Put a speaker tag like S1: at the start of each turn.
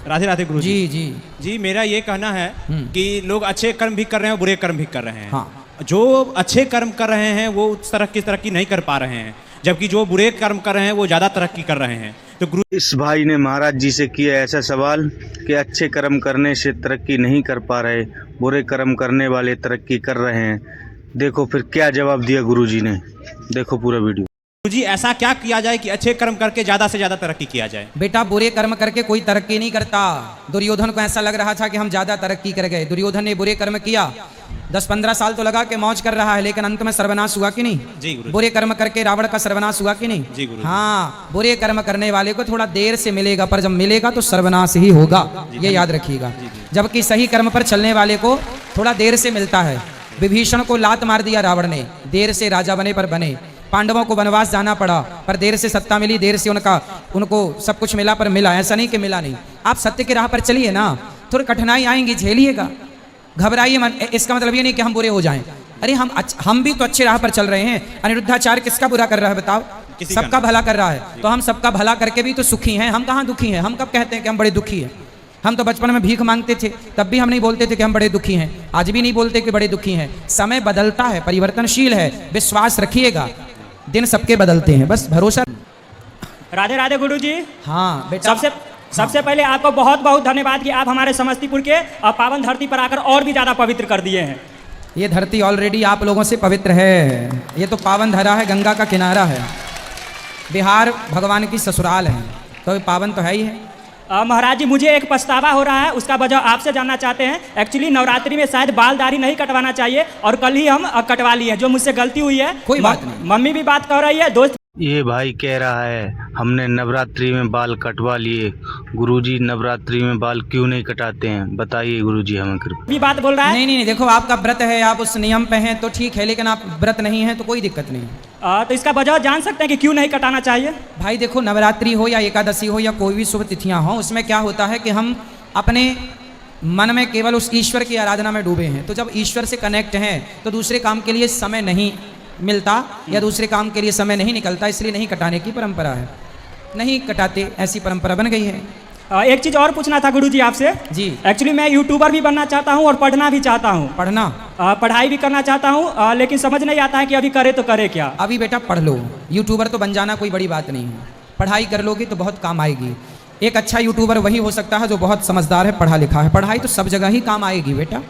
S1: राधे राधे गुरु
S2: जी जी
S1: जी। मेरा ये कहना है कि लोग अच्छे कर्म भी कर रहे हैं, बुरे कर्म भी कर रहे हैं।
S2: हाँ।
S1: जो अच्छे कर्म कर रहे हैं वो उस तरह की तरक्की नहीं कर पा रहे हैं, जबकि जो बुरे कर्म कर रहे हैं वो ज़्यादा तरक्की कर रहे हैं। तो गुरु
S3: इस भाई ने महाराज जी से किया ऐसा सवाल कि अच्छे कर्म करने से तरक्की नहीं कर पा रहे, बुरे कर्म करने वाले तरक्की कर रहे हैं। देखो फिर क्या जवाब दिया गुरु जी ने, देखो पूरा वीडियो।
S1: जी ऐसा क्या किया जाए कि अच्छे कर्म करके ज़्यादा से ज़्यादा तरक्की किया जाए?
S2: बेटा बुरे कर्म करके कोई तरक्की नहीं करता। दुर्योधन को ऐसा लग रहा था कि हम ज्यादा तरक्की कर गए। दुर्योधन ने बुरे कर्म किया, 10-15 साल तो लगा के मौज कर रहा है, लेकिन अंत में सर्वनाश हुआ कि नहीं?
S1: जी गुरु।
S2: बुरे कर्म करके रावण का सर्वनाश हुआ कि नहीं?
S1: जी गुरु।
S2: हाँ, बुरे कर्म करने वाले को थोड़ा देर से मिलेगा, पर जब मिलेगा तो सर्वनाश ही होगा, ये याद रखिएगा। जबकि सही कर्म पर चलने वाले को थोड़ा देर से मिलता है। विभीषण को लात मार दिया रावण ने, देर से राजा बने पर बने। पांडवों को वनवास जाना पड़ा, पर देर से सत्ता मिली, देर से उनको सब कुछ मिला, पर मिला। ऐसा नहीं कि मिला नहीं। आप सत्य की राह पर चलिए ना, थोड़ी कठिनाई आएंगी, झेलिएगा, घबराइए मन। इसका मतलब ये नहीं कि हम बुरे हो जाएं। अरे हम भी तो अच्छे राह पर चल रहे हैं। अनिरुद्धाचार्य किसका बुरा कर रहा है बताओ? सबका भला कर रहा है। तो हम सबका भला करके भी तो सुखी हैं। हम कहाँ दुखी हैं? हम कब कहते हैं कि हम बड़े दुखी हैं? हम तो बचपन में भीख मांगते थे, तब भी हम नहीं बोलते थे कि हम बड़े दुखी हैं। आज भी नहीं बोलते कि बड़े दुखी हैं। समय बदलता है, परिवर्तनशील है, विश्वास रखिएगा। दिन सबके बदलते हैं, बस भरोसा।
S4: राधे राधे गुरु जी।
S2: हाँ बेटा।
S4: सबसे पहले आपको बहुत बहुत धन्यवाद कि आप हमारे समस्तीपुर के पावन धरती पर आकर और भी ज़्यादा पवित्र कर दिए हैं।
S2: ये धरती ऑलरेडी आप लोगों से पवित्र है। ये तो पावन धरा है, गंगा का किनारा है, बिहार भगवान की ससुराल है, तो पावन तो है ही है।
S4: महाराज जी, मुझे एक पछतावा हो रहा है, उसका वजह आपसे जानना चाहते हैं। एक्चुअली नवरात्रि में शायद बाल दाढ़ी नहीं कटवाना चाहिए, और कल ही हम कटवा लिए, जो मुझसे गलती हुई है।
S2: कोई बात नहीं।
S4: मम्मी भी बात कर रही है, दोस्त।
S3: ये भाई कह रहा है हमने नवरात्रि में बाल कटवा लिए। गुरुजी नवरात्रि में बाल क्यों नहीं कटाते हैं, बताइए गुरुजी हमें कृपया।
S4: भी बात बोल रहा है।
S2: नहीं, देखो आपका व्रत है, आप उस नियम पे हैं तो ठीक है, लेकिन आप व्रत नहीं हैं तो कोई दिक्कत नहीं।
S4: तो इसका वजह जान सकते हैं कि क्यों नहीं कटाना चाहिए?
S2: भाई देखो, नवरात्रि हो या एकादशी हो या कोई भी शुभ तिथियां हो, उसमें क्या होता है कि हम अपने मन में केवल उस ईश्वर की आराधना में डूबे हैं। तो जब ईश्वर से कनेक्ट हैं तो दूसरे काम के लिए समय नहीं मिलता या दूसरे काम के लिए समय नहीं निकलता, इसलिए नहीं कटाने की परंपरा है। नहीं कटाते, ऐसी परंपरा बन गई है।
S4: एक चीज़ और पूछना था गुरुजी आपसे। जी। एक्चुअली मैं यूट्यूबर भी बनना चाहता हूँ और पढ़ना भी चाहता हूँ।
S2: पढ़ना?
S4: पढ़ाई भी करना चाहता हूँ, लेकिन समझ नहीं आता है कि अभी करे तो करे क्या।
S2: अभी बेटा पढ़ लो, यूट्यूबर तो बन जाना कोई बड़ी बात नहीं है। पढ़ाई कर लोगी तो बहुत काम आएगी। एक अच्छा यूट्यूबर वही हो सकता है जो बहुत समझदार है, पढ़ा लिखा है। पढ़ाई तो सब जगह ही काम आएगी बेटा।